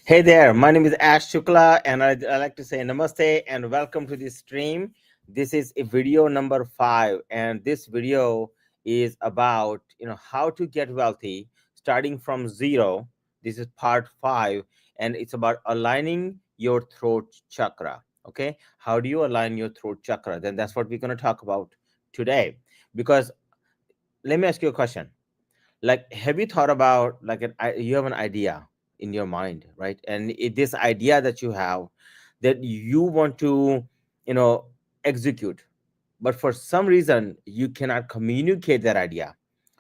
Hey there, my name is Ash Shukla, and I like to say namaste and welcome to this stream. This is a video number 5, and this video is about how to get wealthy starting from zero. This is part 5, and it's about aligning your throat chakra. Okay, how do you align your throat chakra? Then that's what we're going to talk about today. Because let me ask you a question, like, have you thought about, like, you have an idea in your mind, right? And this idea that you have, that you want to you know execute, but for some reason you cannot communicate that idea,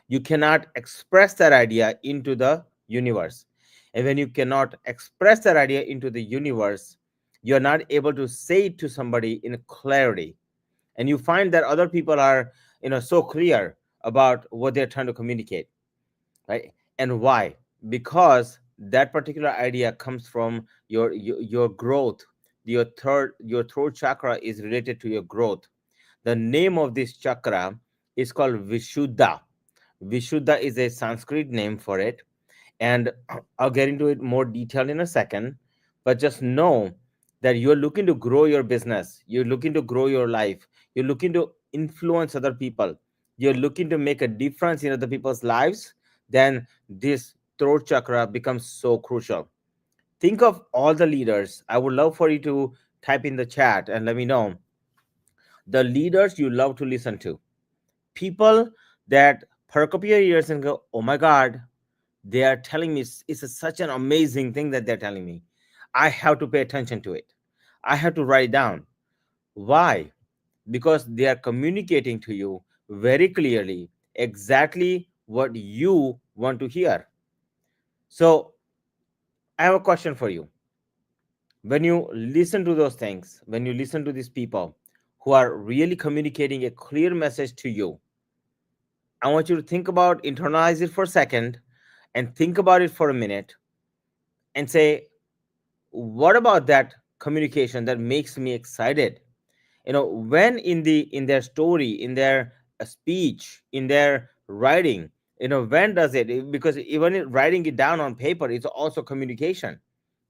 you cannot express that idea into the universe. And when you cannot express that idea into the universe, you're not able to say it to somebody in clarity, and you find that other people are so clear about what they're trying to communicate, right? And why? Because that particular idea comes from your growth. Your throat chakra is related to your growth. The name of this chakra is called Vishuddha. Vishuddha is a Sanskrit name for it, and I'll get into it more detail in a second. But just know that you're looking to grow your business, you're looking to grow your life, you're looking to influence other people, you're looking to make a difference in other people's lives. Then this throat chakra becomes so crucial. Think of all the leaders. I would love for you to type in the chat and let me know the leaders you love to listen to. People that perk up your ears and go, oh my God, they are telling me, it's such an amazing thing that they're telling me. I have to pay attention to it. I have to write it down. Why? Because they are communicating to you very clearly exactly what you want to hear. So, I have a question for you. When you listen to those things, when you listen to these people who are really communicating a clear message to you, I want you to think about, internalize it for a second, and think about it for a minute and say, what about that communication that makes me excited? When in their story, in their speech, in their writing, when does because even writing it down on paper is also communication,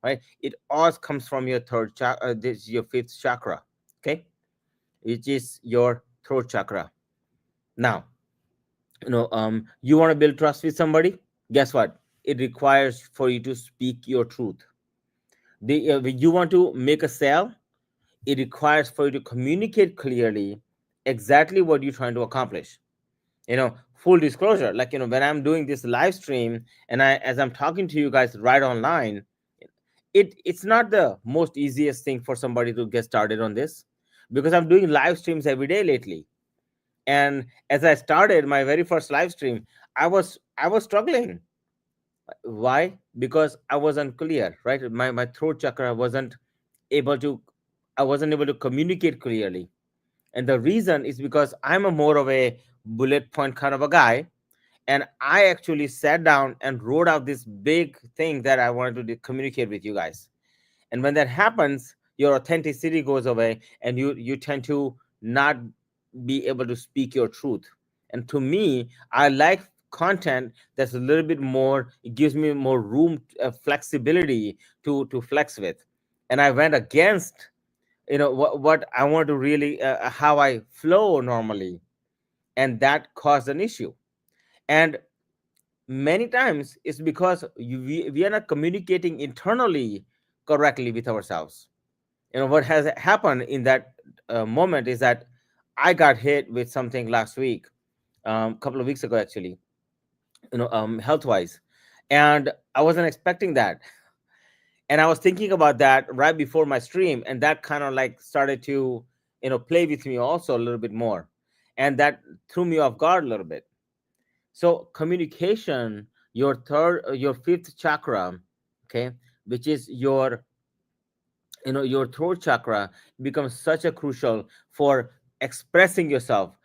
right? It all comes from your third chakra, this is your fifth chakra, okay, which is your throat chakra. Now, you want to build trust with somebody. Guess what? It requires for you to speak your truth. You want to make a sale. It requires for you to communicate clearly exactly what you're trying to accomplish. Full disclosure, like, when I'm doing this live stream, and as I'm talking to you guys right online, it's not the most easiest thing for somebody to get started on this, because I'm doing live streams every day lately. And as I started my very first live stream, I was struggling. Why? Because I wasn't clear, right? My throat chakra wasn't able to, I wasn't able to communicate clearly. And the reason is because I'm a more of a bullet point kind of a guy. And I actually sat down and wrote out this big thing that I wanted to communicate with you guys. And when that happens, your authenticity goes away, and you tend to not be able to speak your truth. And to me, I like content that's a little bit more, it gives me more room, flexibility to flex with. And I went against what I want to really, how I flow normally, and that caused an issue. And many times it's because we are not communicating internally correctly with ourselves. What has happened in that moment is that I got hit with something last week, a couple of weeks ago actually, health wise, and I wasn't expecting that. And I was thinking about that right before my stream, and that kind of like started to play with me also a little bit more, and that threw me off guard a little bit. So communication, your fifth chakra, okay, which is your throat chakra, becomes such a crucial for expressing yourself,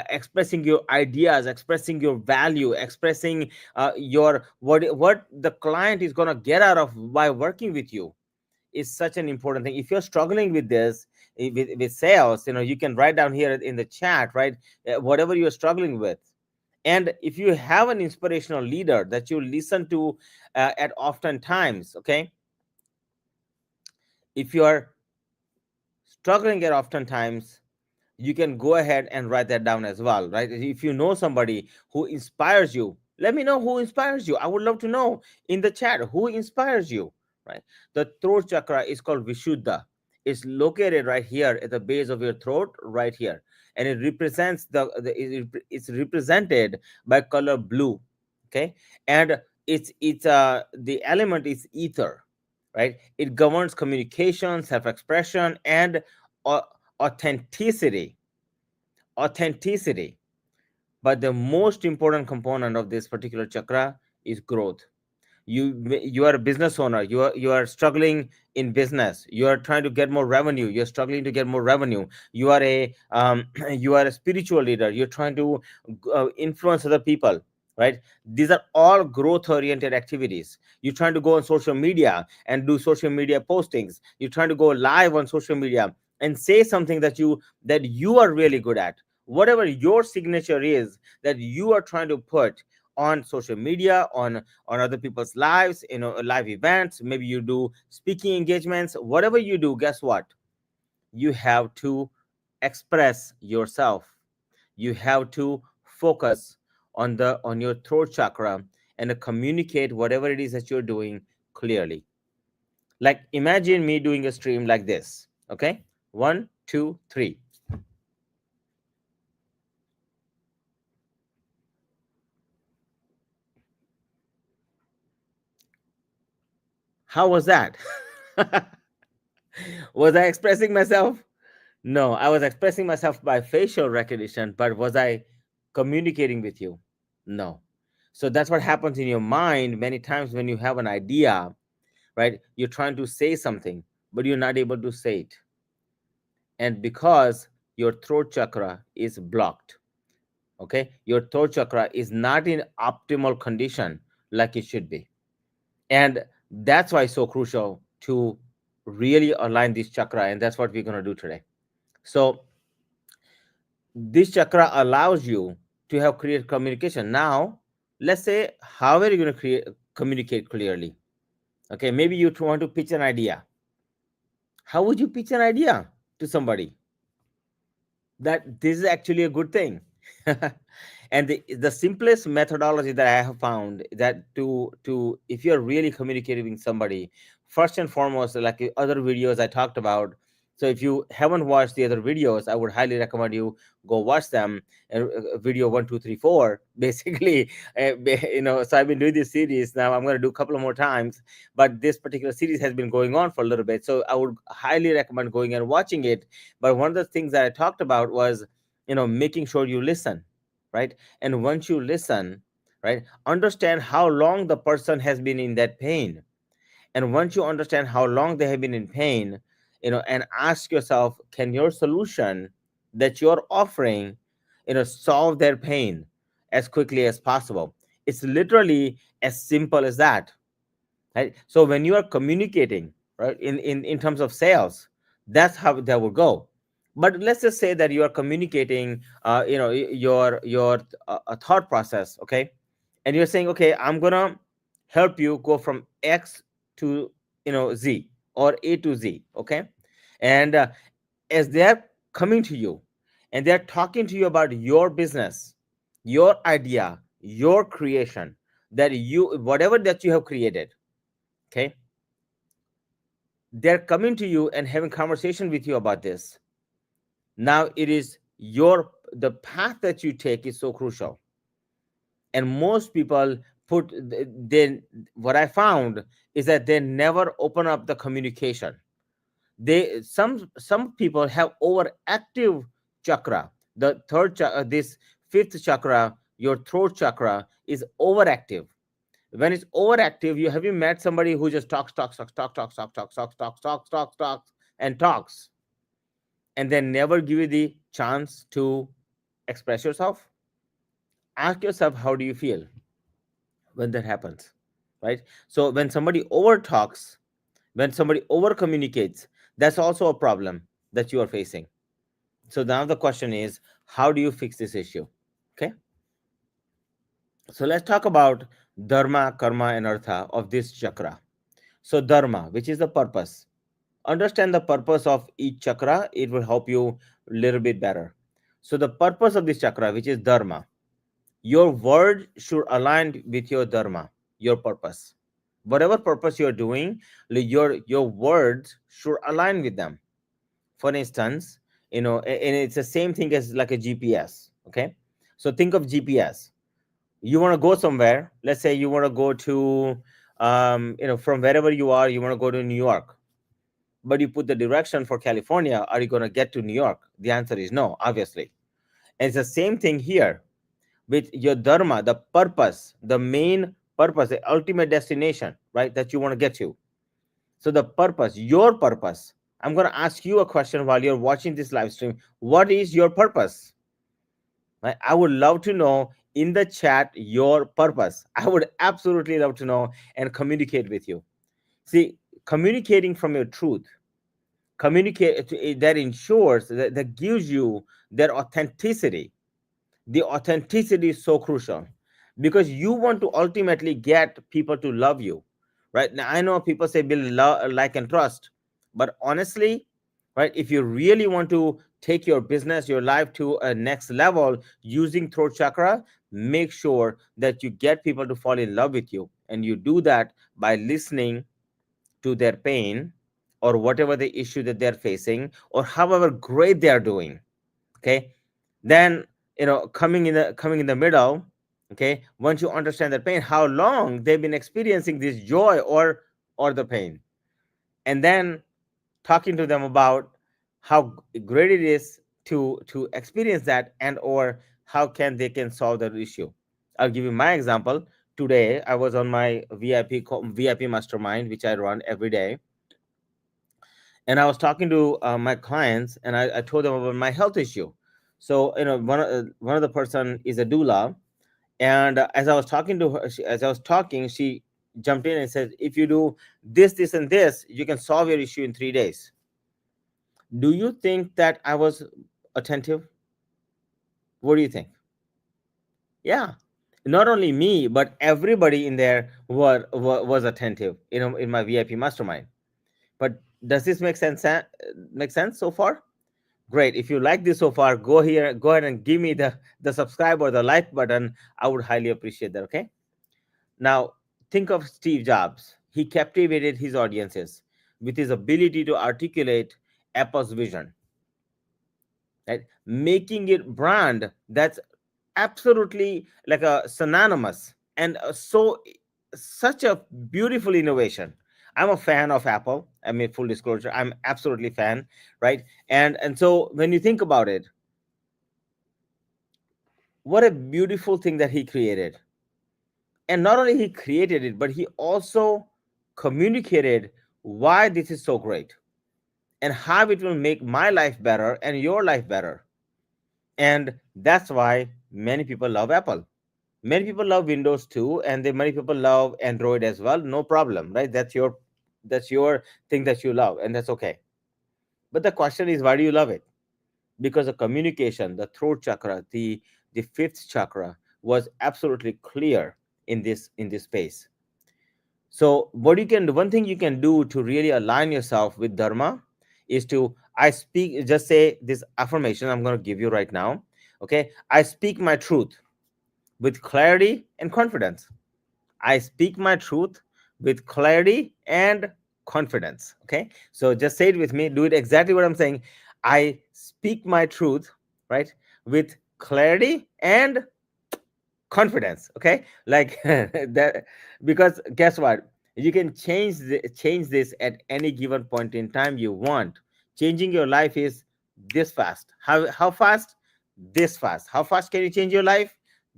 expressing your ideas, expressing your value, expressing your what the client is going to get out of by working with you, is such an important thing. If you're struggling with this, with sales, you can write down here in the chat, right? Whatever you're struggling with. And if you have an inspirational leader that you listen to at often times, okay, If you are struggling at oftentimes, you can go ahead and write that down as well, right? If you know somebody who inspires you, let me know who inspires you. I would love to know in the chat who inspires you, right? The throat chakra is called Vishuddha. It's located right here at the base of your throat, right here, and it represents it's represented by color blue, okay? And it's the element is ether, right? It governs communication, self-expression, and uh, authenticity. Authenticity. But the most important component of this particular chakra is growth. You are a business owner, you are struggling in business, you are trying to get more revenue, you're struggling to get more revenue. You are a you are a spiritual leader, you're trying to influence other people, right? These are all growth oriented activities. You're trying to go on social media and do social media postings, you're trying to go live on social media and say something that you are really good at, whatever your signature is that you are trying to put on social media, on other people's lives, live events. Maybe you do speaking engagements. Whatever you do, guess what? You have to express yourself. You have to focus on your throat chakra and communicate whatever it is that you're doing clearly. Like imagine me doing a stream like this. Okay, one, two, three. How was that? Was I expressing myself? No, I was expressing myself by facial recognition, but was I communicating with you? No. So that's what happens in your mind many times when you have an idea, right? You're trying to say something, but you're not able to say it. And because your throat chakra is blocked, okay? Your throat chakra is not in optimal condition like it should be. And that's why it's so crucial to really align this chakra. And that's what we're going to do today. So, this chakra allows you to have clear communication. Now let's say, how are you going to communicate clearly? Okay, maybe you want to pitch an idea. How would you pitch an idea to somebody that this is actually a good thing? And the simplest methodology that I have found that to if you're really communicating with somebody, first and foremost, like the other videos I talked about. So if you haven't watched the other videos, I would highly recommend you go watch them. And video 1, 2, 3, 4 basically, so I've been doing this series now. I'm going to do a couple of more times, but this particular series has been going on for a little bit, so I would highly recommend going and watching it. But one of the things that I talked about was, making sure you listen, right? And once you listen, right, understand how long the person has been in that pain. And once you understand how long they have been in pain, and ask yourself, can your solution that you're offering, solve their pain as quickly as possible? It's literally as simple as that, right? So when you are communicating, right, in terms of sales, that's how that will go. But let's just say that you are communicating, your a thought process, okay? And you're saying, okay, I'm gonna help you go from X to, Z, or A to Z, okay? And as they're coming to you and they're talking to you about your business, your idea, your creation, that you whatever that you have created, okay, they're coming to you and having conversation with you about this. Now it is the path that you take is so crucial. And most people put then what I found is that they never open up the communication. Some people have overactive chakra. The this fifth chakra, your throat chakra, is overactive. When it's overactive, you met somebody who just talks and talks, and then never give you the chance to express yourself? Ask yourself, how do you feel when that happens, right? So when somebody over talks, when somebody over communicates, that's also a problem that you are facing. So now the question is, how do you fix this issue? Okay, so let's talk about dharma, karma, and artha of this chakra. So dharma, which is the purpose, understand the purpose of each chakra, it will help you a little bit better. So the purpose of this chakra, which is dharma, your word should align with your dharma, your purpose. Whatever purpose you're doing, your words should align with them. For instance, and it's the same thing as like a GPS. Okay, so think of GPS. You want to go somewhere. Let's say you want to go to, from wherever you are, you want to go to New York, but you put the direction for California. Are you going to get to New York? The answer is no, obviously. And it's the same thing here with your dharma, the purpose, the main purpose, the ultimate destination, right? That you want to get to. So the purpose, your purpose. I'm going to ask you a question while you're watching this live stream. What is your purpose? Right? I would love to know in the chat your purpose. I would absolutely love to know and communicate with you. See, communicating from your truth, communicate that ensures that gives you that authenticity. The authenticity is so crucial because you want to ultimately get people to love you, right? Now I know people say build love, like, and trust, but honestly, right, if you really want to take your business, your life to a next level using throat chakra, make sure that you get people to fall in love with you, and you do that by listening to their pain or whatever the issue that they're facing or however great they are doing. Okay, then coming in the middle. Okay, once you understand the pain, how long they've been experiencing this joy or the pain, and then talking to them about how great it is to experience that, and or how can solve the issue. I'll give you my example. Today I was on my vip mastermind, which I run every day, and I was talking to my clients, and I told them about my health issue. So one of the person is a doula, and as I was talking to her, as I was talking, she jumped in and said, "If you do this, this, and this, you can solve your issue in 3 days." Do you think that I was attentive? What do you think? Yeah, not only me, but everybody in there was attentive. In my VIP mastermind. But does this make sense so far? Great. If you like this so far, go ahead and give me the subscribe or the like button. I would highly appreciate that. Okay. Now think of Steve Jobs. He captivated his audiences with his ability to articulate Apple's vision, right? Making it brand that's absolutely like a synonymous and such a beautiful innovation. I'm a fan of Apple. I mean, full disclosure, I'm absolutely fan, right? And so when you think about it, what a beautiful thing that he created. And not only he created it, but he also communicated why this is so great and how it will make my life better and your life better. And that's why many people love Apple. Many people love Windows too, and many people love Android as well. No problem, right? That's your thing that you love, and that's okay. But the question is, why do you love it? Because the communication, the throat chakra, the fifth chakra was absolutely clear in this space. So one thing you can do to really align yourself with dharma is to I speak just say this affirmation I'm going to give you right now. Okay, I speak my truth with clarity and confidence. I speak my truth with clarity and confidence. Okay. So just say it with me. Do it exactly what I'm saying. I speak my truth, right, with clarity and confidence. Okay. Like that, because guess what? You can change this at any given point in time you want. Changing your life is this fast. How fast? This fast. How fast can you change your life?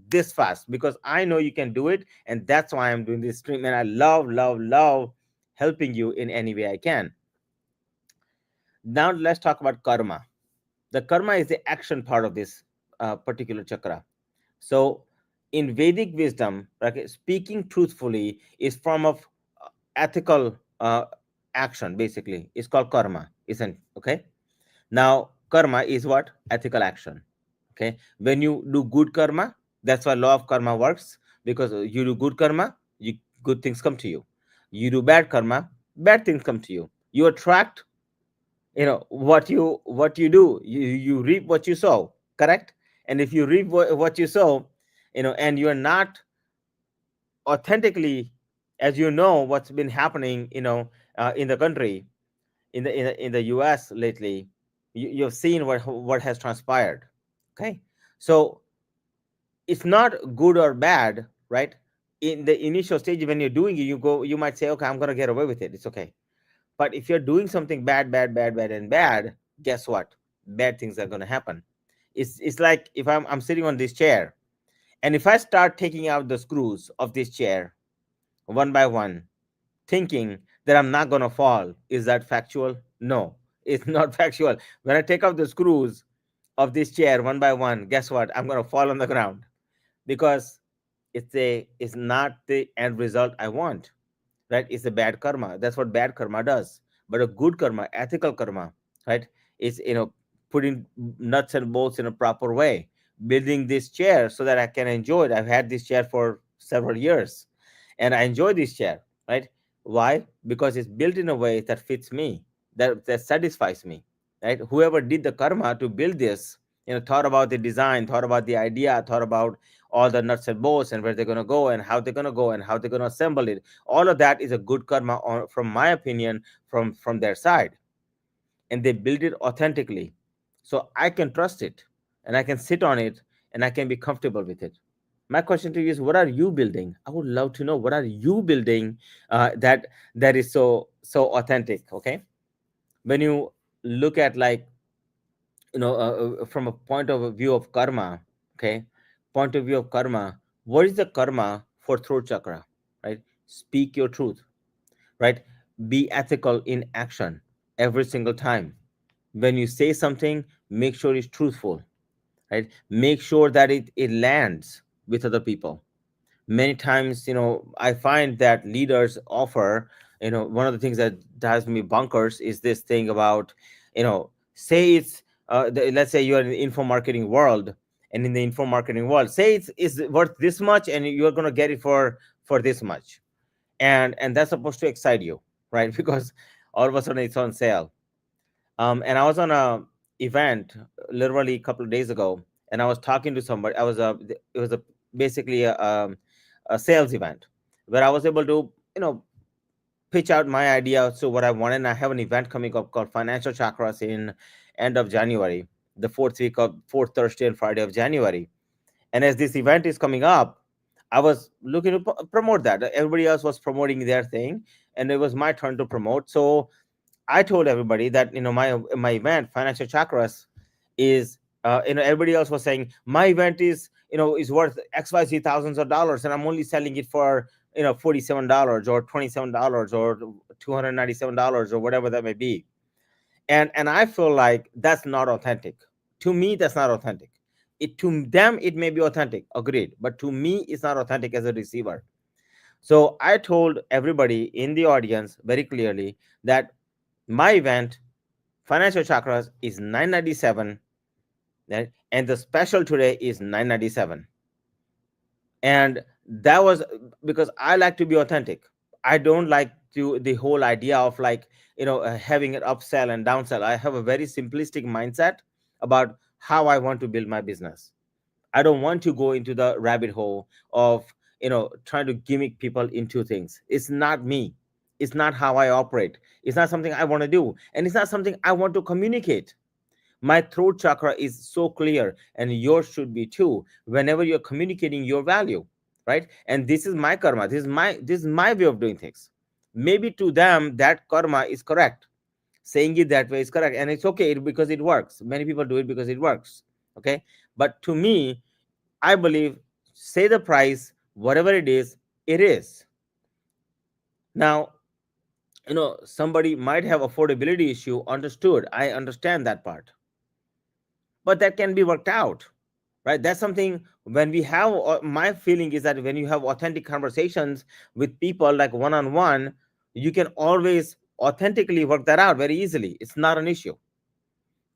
This fast, because I know you can do it, and that's why I'm doing this stream, and I love helping you in any way I can. Now let's talk about karma. The karma is the action part of this particular chakra. So in Vedic wisdom, okay, speaking truthfully is form of ethical action. Basically, it's called karma, isn't okay? Now karma is what? Ethical action. Okay, when you do good karma, that's why law of karma works, because you do good karma, good things come to you. You do bad karma, bad things come to you. You attract what you do, you reap what you sow, correct? And if you reap what you sow, and you're not authentically, as you know what's been happening, in the country, in the US lately, you've seen what has transpired. Okay, so it's not good or bad, right? In the initial stage when you're doing it, you might say, okay, I'm going to get away with it, it's okay. But if you're doing something bad, bad, bad, bad, and bad, guess what? Bad things are going to happen. It's like if I'm sitting on this chair, and if I start taking out the screws of this chair one by one, thinking that I'm not going to fall, is that factual? No, it's not factual. When I take out the screws of this chair one by one, guess what? I'm going to fall on the ground, because it's not the end result I want, right? It's a bad karma. That's what bad karma does. But a good karma, ethical karma, right, is putting nuts and bolts in a proper way, building this chair so that I can enjoy it. I've had this chair for several years, and I enjoy this chair, right? Why? Because it's built in a way that fits me, that satisfies me, right? Whoever did the karma to build this, thought about the design, thought about the idea, thought about all the nuts and bolts and where they're going to go and how they're going to go and how they're going to assemble it. All of that is a good karma, from my opinion, from their side. And they build it authentically, so I can trust it, and I can sit on it, and I can be comfortable with it. My question to you is, what are you building? I would love to know, what are you building, that is so authentic? Okay, when you look at, like, from a point of view of karma, okay, point of view of karma, what is the karma for throat chakra, right? Speak your truth, right? Be ethical in action every single time. When you say something, make sure it's truthful, right? Make sure that it lands with other people. Many times, I find that leaders offer, one of the things that drives me bunkers is this thing about, say it's, let's say you're in the info marketing world, and in the info marketing world, say it's worth this much, and you're going to get it for this much, and that's supposed to excite you, right? Because all of a sudden it's on sale. And I was on a event literally a couple of days ago, and I was talking to somebody. It was a basically a sales event where I was able to, pitch out my idea to what I wanted. And I have an event coming up called Financial Chakras in end of January, the fourth Thursday and Friday of January. And as this event is coming up, I was looking to promote that. Everybody else was promoting their thing, and it was my turn to promote. So I told everybody that, my event, Financial Chakras, is, everybody else was saying my event is worth XYZ thousands of dollars, and I'm only selling it for, $47 or $27 or $297 or whatever that may be. And I feel like that's not authentic. To me, that's not authentic. It To them it may be authentic, agreed, but to me it's not authentic as a receiver. So I told everybody in the audience very clearly that my event, Financial Chakras, is 997, right? And the special today is 997. And that was because I like to be authentic. I don't like to the whole idea of, like, having an upsell and downsell. I have a very simplistic mindset about how I want to build my business. I don't want to go into the rabbit hole of, trying to gimmick people into things. It's not me. It's not how I operate. It's not something I want to do, and it's not something I want to communicate. My throat chakra is so clear, and yours should be too, whenever you're communicating your value, right? And this is my karma. This is my way of doing things. Maybe to them that karma is correct. Saying it that way is correct, and it's okay because it works. Many people do it because it works. Okay. But to me, I believe, say the price, whatever it is, it is. Now, somebody might have affordability issue. Understood. I understand that part. But that can be worked out, right? That's something when we have, my feeling is that when you have authentic conversations with people, like one on one, you can always authentically work that out very easily. It's not an issue.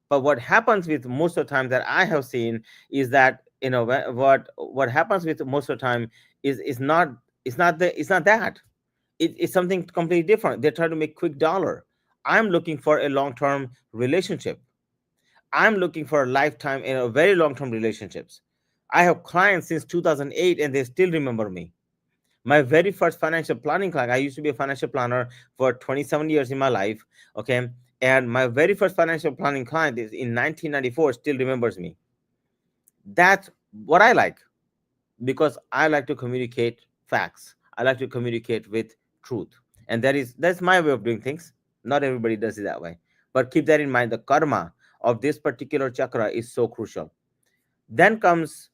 But what happens with most of the time that I have seen is that, what happens with most of the time is not, it's not that, it's something completely different. They're trying to make quick dollar. I'm looking for a long-term relationship. I'm looking for a lifetime in a very long-term relationships. I have clients since 2008 and they still remember me. My very first financial planning client, I used to be a financial planner for 27 years in my life. Okay. And my very first financial planning client is in 1994, still remembers me. That's what I like, because I like to communicate facts. I like to communicate with truth. And that's my way of doing things. Not everybody does it that way. But keep that in mind. The karma of this particular chakra is so crucial. Then comes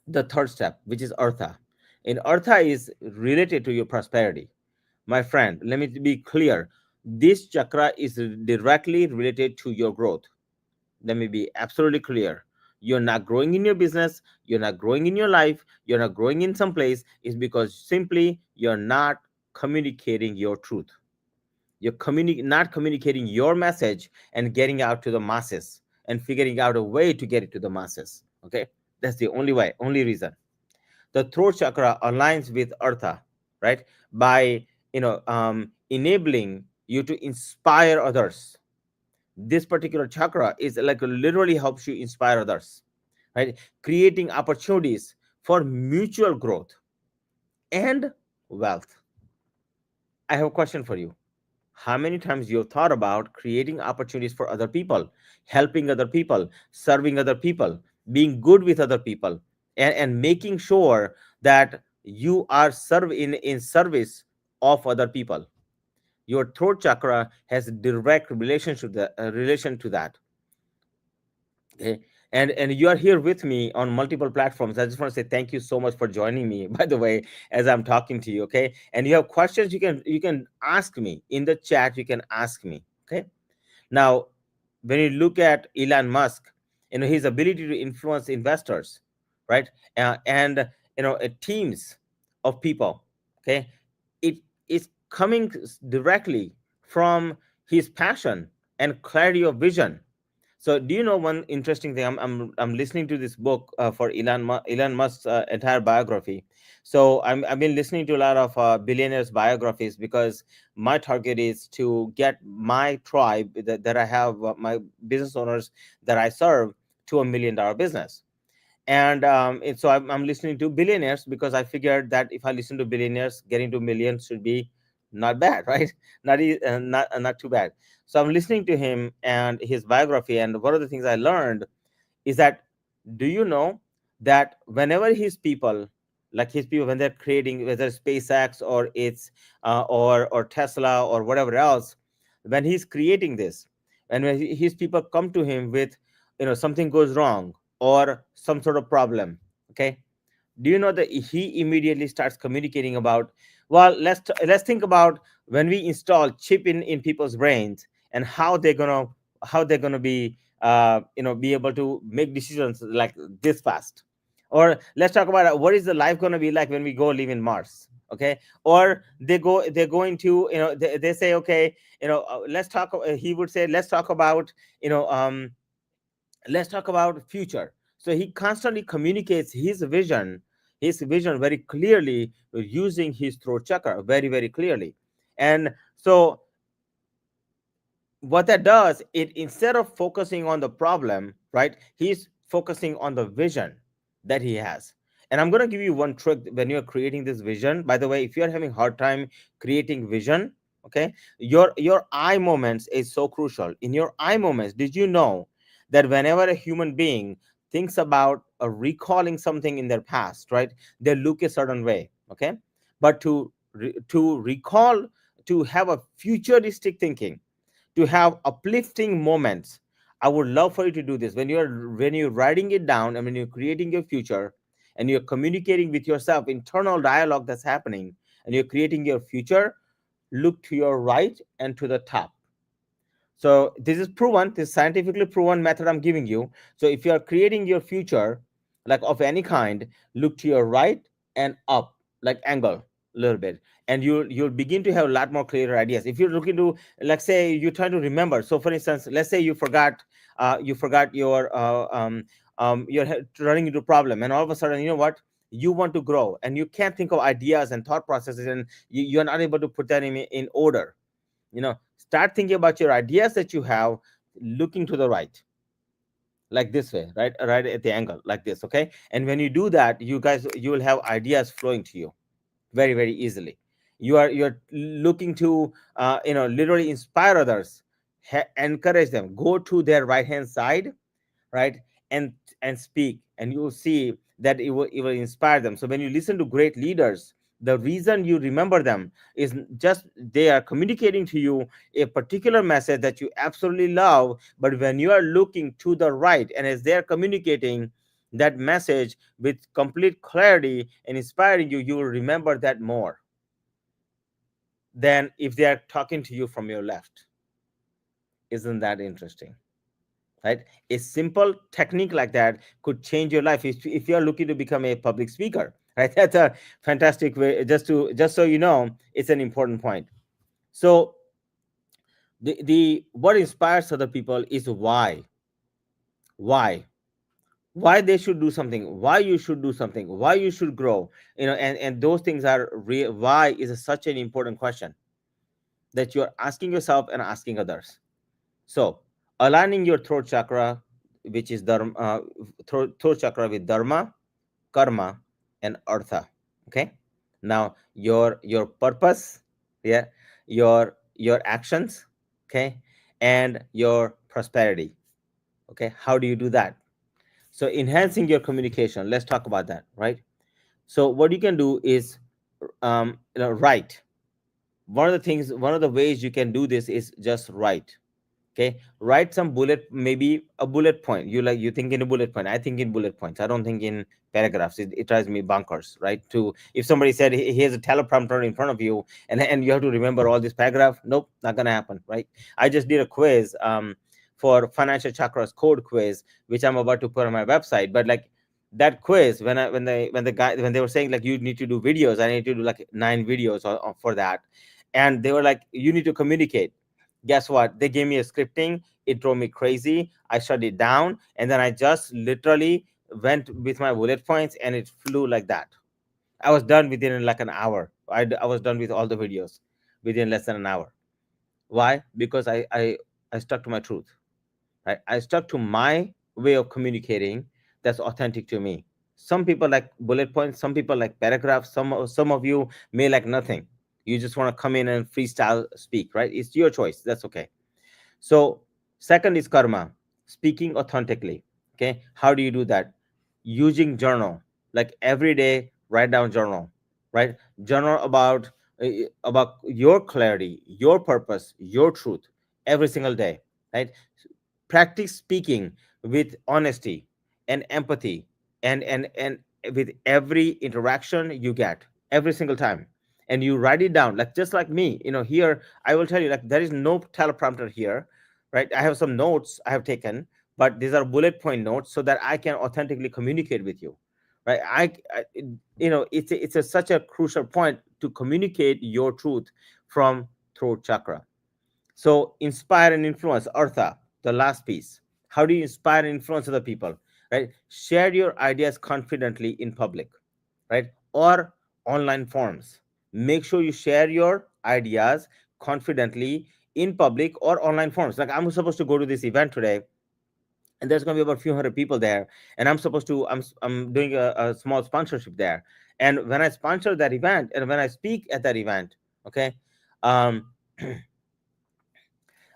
the third step, which is artha. And artha is related to your prosperity. My friend, let me be clear. This chakra is directly related to your growth. Let me be absolutely clear. You're not growing in your business, you're not growing in your life, you're not growing in some place, is because simply you're not communicating your truth. You're not communicating your message and getting out to the masses and figuring out a way to get it to the masses. Okay, that's the only way, only reason. The throat chakra aligns with artha, right? By enabling you to inspire others. This particular chakra is like literally helps you inspire others, right? Creating opportunities for mutual growth and wealth. I have a question for you. How many times you've thought about creating opportunities for other people, helping other people, serving other people, being good with other people, and making sure that you are in service of other people? Your throat chakra has direct relation to that. Okay. And you are here with me on multiple platforms. I just want to say thank you so much for joining me, by the way, as I'm talking to you. Okay. And you have questions, you can ask me in the chat. You can ask me. Okay. Now, when you look at Elon Musk, his ability to influence investors, right? And teams of people. Okay. It is coming directly from his passion and clarity of vision. So, do you know one interesting thing? I'm listening to this book for Elon Musk's entire biography. So I've been listening to a lot of billionaires' biographies, because my target is to get my tribe that I have, my business owners that I serve, to $1 million business. And so I'm listening to billionaires, because I figured that if I listen to billionaires, getting to millions should be not bad, right? Not too bad. So I'm listening to him and his biography, and one of the things I learned is that, do you know that whenever his people, when they're creating, whether SpaceX or it's or Tesla or whatever else, when he's creating this, and when his people come to him with, something goes wrong or some sort of problem, okay, do you know that he immediately starts communicating about, well, let's think about when we install chip in people's brains, and how they're gonna be be able to make decisions like this fast. Or let's talk about what is the life going to be like when we go live in Mars. Okay. Or they're going to, they say, okay, let's talk, he would say, you know um let's talk about future. So he constantly communicates his vision very clearly, using his throat chakra very, very clearly. And so what that does, it, instead of focusing on the problem, right, he's focusing on the vision that he has. And I'm going to give you one trick when you're creating this vision. By the way, if you're having hard time creating vision, okay, your eye movements is so crucial. In your eye movements, did you know that whenever a human being thinks about recalling something in their past, right, they look a certain way, okay, but to recall, to have a futuristic thinking, to have uplifting moments, I would love for you to do this when you're writing it down, and when you're creating your future, and you're communicating with yourself, internal dialogue that's happening, and you're creating your future. Look to your right and to the top. So this is proven, this scientifically proven method I'm giving you. So if you are creating your future, like of any kind, look to your right and up, like angle a little bit, and you'll begin to have a lot more clearer ideas. If you're looking to, like, say you're trying to remember. So for instance, let's say you forgot you're running into a problem, and all of a sudden, you know what, you want to grow, and you can't think of ideas and thought processes, and you're not able to put that in order. Start thinking about your ideas that you have, looking to the right, like this way, right at the angle like this. Okay, and when you do that, you will have ideas flowing to you very, very easily. You're looking to literally inspire others, encourage them, go to their right hand side, right, and speak, and you will see that it will inspire them. So when you listen to great leaders, the reason you remember them is just they are communicating to you a particular message that you absolutely love, but when you are looking to the right and as they are communicating that message with complete clarity and inspiring you, you will remember that more than if they are talking to you from your left. Isn't that interesting? Right, a simple technique like that could change your life if you are looking to become a public speaker, right? That's a fantastic way, just so you know, it's an important point. So the what inspires other people is why why they should do something, why you should do something, why you should grow, and those things are real. Why is such an important question that you're asking yourself and asking others. So, aligning your throat chakra, which is dharma, throat chakra with dharma, karma, and artha. Okay. Now, your purpose, yeah, your actions, okay, and your prosperity. Okay. How do you do that? So, enhancing your communication. Let's talk about that, right? So, what you can do is, write. One of the ways you can do this is just write. Okay, write some bullet, maybe a bullet point. You think in a bullet point, I think in bullet points, I don't think in paragraphs. It drives me bonkers, right? To If somebody said, here's a teleprompter in front of you and you have to remember all this paragraph, nope, not gonna happen, right? I just did a quiz for financial chakras code quiz, which I'm about to put on my website. But like that quiz, when they were saying like you need to do videos, I need to do like 9 videos for that. And they were like, you need to communicate. Guess what? They gave me a scripting. It drove me crazy. I shut it down, and then I just literally went with my bullet points, and it flew like that. I was done within like an hour. I was done with all the videos within less than an hour. Why? Because I stuck to my truth. Right? I stuck to my way of communicating that's authentic to me. Some people like bullet points. Some people like paragraphs. Some of you may like nothing. You just want to come in and freestyle speak. Right? It's your choice. That's okay. So, second is karma, speaking authentically. Okay, how do you do that? Using journal, like every day, write down journal, right? Journal about your clarity, your purpose, your truth, every single day, right? Practice speaking with honesty and empathy, and with every interaction you get every single time, and you write it down, like just like me, here I will tell you, like there is no teleprompter here, right? I have some notes I have taken, but these are bullet point notes so that I can authentically communicate with you, right? It's such a crucial point to communicate your truth from throat chakra. So inspire and influence, Artha, the last piece. How do you inspire and influence other people? Right? Share your ideas confidently in public, right? Or online forums. Make sure you share your ideas confidently in public or online forums. Like I'm supposed to go to this event today, and there's going to be about a few hundred people there, and I'm doing a small sponsorship there. And when I sponsor that event and when I speak at that event, okay, um,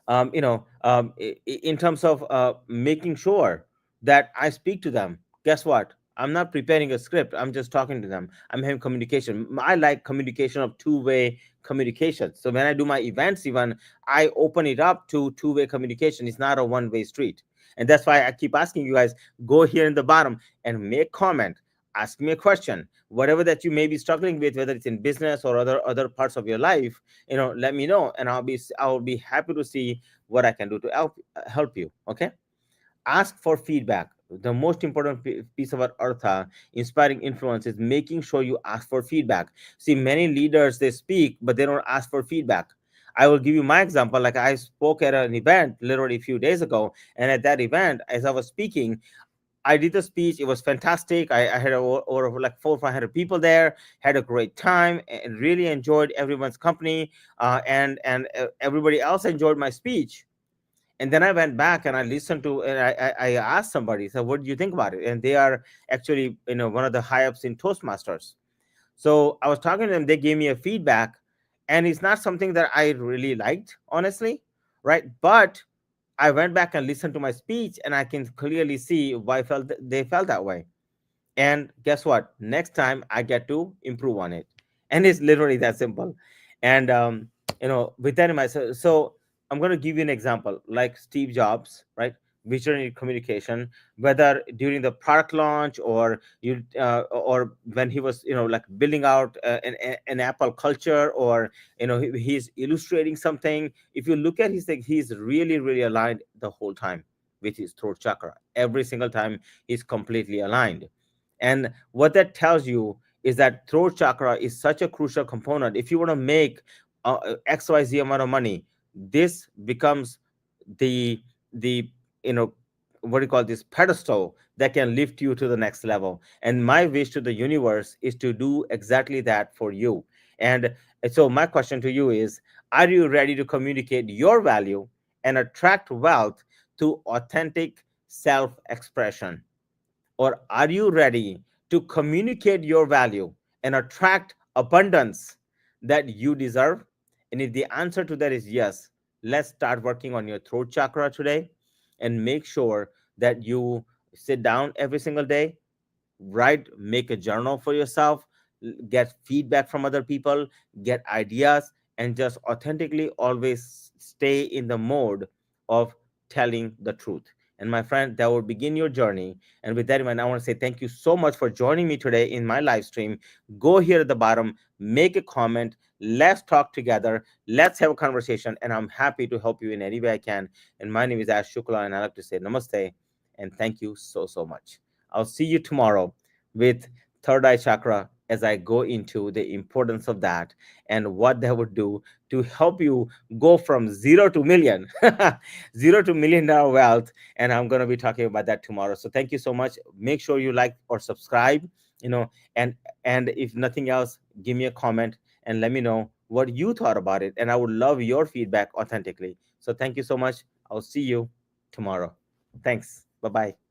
in terms of making sure that I speak to them. Guess what? I'm not preparing a script. I'm just talking to them. I'm having communication. I like communication of two-way communication. So when I do my events, even I open it up to two-way communication. It's not a one-way street. And that's why I keep asking you guys, go here in the bottom and make comment, ask me a question, whatever that you may be struggling with, whether it's in business or other parts of your life, let me know, and I'll be happy to see what I can do to help you. Okay, ask for feedback. The most important piece of our artha, inspiring influence, is making sure you ask for feedback. See, many leaders, they speak but they don't ask for feedback. I will give you my example. Like I spoke at an event literally a few days ago, and at that event, as I was speaking, I did the speech. It was fantastic. I had over like 400 or 500 people there. Had a great time and really enjoyed everyone's company. And everybody else enjoyed my speech. And then I went back and I listened to, and I asked somebody, so what do you think about it? And they are actually, one of the high ups in Toastmasters. So I was talking to them. They gave me a feedback, and it's not something that I really liked, honestly, right? But I went back and listened to my speech, and I can clearly see why they felt that way. And guess what? Next time I get to improve on it, and it's literally that simple. And with that in mind, so I'm going to give you an example, like Steve Jobs, right? Visionary communication, whether during the product launch, or when he was, like building out an Apple culture, or he's illustrating something. If you look at his thing, he's really really aligned the whole time with his throat chakra. Every single time he's completely aligned. And what that tells you is that throat chakra is such a crucial component. If you want to make XYZ amount of money, this becomes the what do you call this, pedestal that can lift you to the next level. And my wish to the universe is to do exactly that for you. And so my question to you is, are you ready to communicate your value and attract wealth through authentic self expression? Or are you ready to communicate your value and attract abundance that you deserve? And if the answer to that is yes, let's start working on your throat chakra today, and make sure that you sit down every single day, write, make a journal for yourself, get feedback from other people, get ideas, and just authentically always stay in the mode of telling the truth. And my friend, that will begin your journey. And with that in mind, I want to say thank you so much for joining me today in my live stream. Go here at the bottom, make a comment, let's talk together, let's have a conversation, and I'm happy to help you in any way I can. And my name is Ash Shukla, and I like to say namaste and thank you so so much. I'll see you tomorrow with third eye chakra, as I go into the importance of that and what that would do to help you go from zero to million, zero to $1 million wealth. And I'm going to be talking about that tomorrow. So thank you so much. Make sure you like or subscribe, you know, and and if nothing else, give me a comment and let me know what you thought about it. And I would love your feedback authentically. So thank you so much. I'll see you tomorrow. Thanks. Bye bye.